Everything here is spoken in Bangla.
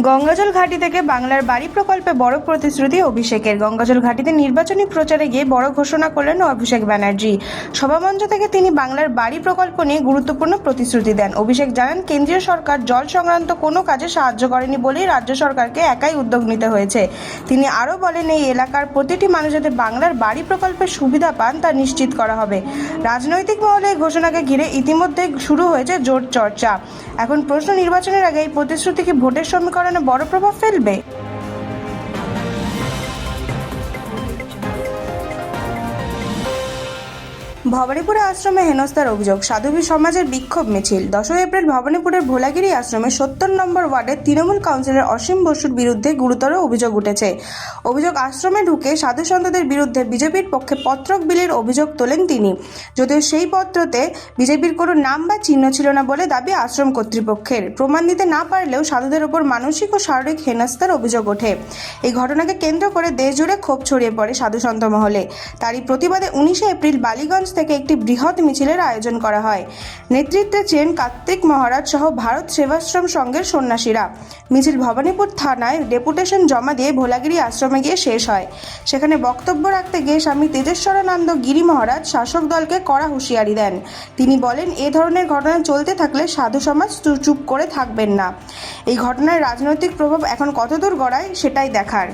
গঙ্গাজল ঘাটি থেকে বাংলার বাড়ি প্রকল্পে বড় প্রতিশ্রুতি অভিষেকের। গঙ্গাজল ঘাটিতে নির্বাচনী প্রচারে গিয়ে বড় ঘোষণা করলেন অভিষেক ব্যানার্জি। সভামঞ্চ থেকে তিনি বাংলার বাড়ি প্রকল্প নিয়ে গুরুত্বপূর্ণ প্রতিশ্রুতি দেন। অভিষেক জানান, কেন্দ্রীয় সরকার জল সংক্রান্ত কোনো কাজে সাহায্য করেনি বলেই রাজ্য সরকারকে একাই উদ্যোগ নিতে হয়েছে। তিনি আরও বলেন, এই এলাকার প্রতিটি মানুষ যাতে বাংলার বাড়ি প্রকল্পের সুবিধা পান তা নিশ্চিত করা হবে। রাজনৈতিক মহলে এই ঘোষণাকে ঘিরে ইতিমধ্যে শুরু হয়েছে জোর চর্চা। এখন প্রশ্ন, নির্বাচনের আগে এই প্রতিশ্রুতি কি ভোটের সমীকরণে বড় প্রভাব ফেলবে? ভবানীপুরে আশ্রমে হেনস্থার অভিযোগ, সাধুবী সমাজের বিক্ষোভ মিছিল। 10 এপ্রিল ভবানীপুরের ভোলাগিরি আশ্রমে 70 নম্বর ওয়ার্ডের তৃণমূল কাউন্সিলর অসীম বসুর বিরুদ্ধে গুরুতর অভিযোগ উঠেছে। আশ্রমে ঢুকে সাধু সন্তদের বিরুদ্ধে বিজেপির পক্ষে পত্রক বিলির অভিযোগ তোলেন তিনি। যদিও সেই পত্রতে বিজেপির কোনো নাম বা চিহ্ন ছিল না বলে দাবি আশ্রম কর্তৃপক্ষের। প্রমাণ দিতে না পারলেও সাধুদের ওপর মানসিক ও শারীরিক হেনস্থার অভিযোগ ওঠে। এই ঘটনাকে কেন্দ্র করে দেশজুড়ে ক্ষোভ ছড়িয়ে পড়ে সাধুসন্ত মহলে। তারই প্রতিবাদে 19 এপ্রিল বালিগঞ্জ থেকে একটি বৃহৎ মিছিলের আয়োজন করা হয়। নেতৃত্বে ছিলেন কার্তিক মহারাজ সহ ভারত সেবাশ্রম সংঘের সন্ন্যাসীরা। মিছিল ভবানীপুর থানায় ডেপুটেশন জমা দিয়ে ভোলাগিরি আশ্রমে গিয়ে শেষ হয়। সেখানে বক্তব্য রাখতে গিয়ে স্বামী তেজেশ্বরানন্দ গিরি মহারাজ শাসক দলকে কড়া হুঁশিয়ারি দেন। তিনি বলেন, এ ধরনের ঘটনা চলতে থাকলে সাধু সমাজ চুপ করে থাকবেন না। এই ঘটনার রাজনৈতিক প্রভাব এখন কতদূর গড়ায় সেটাই দেখার।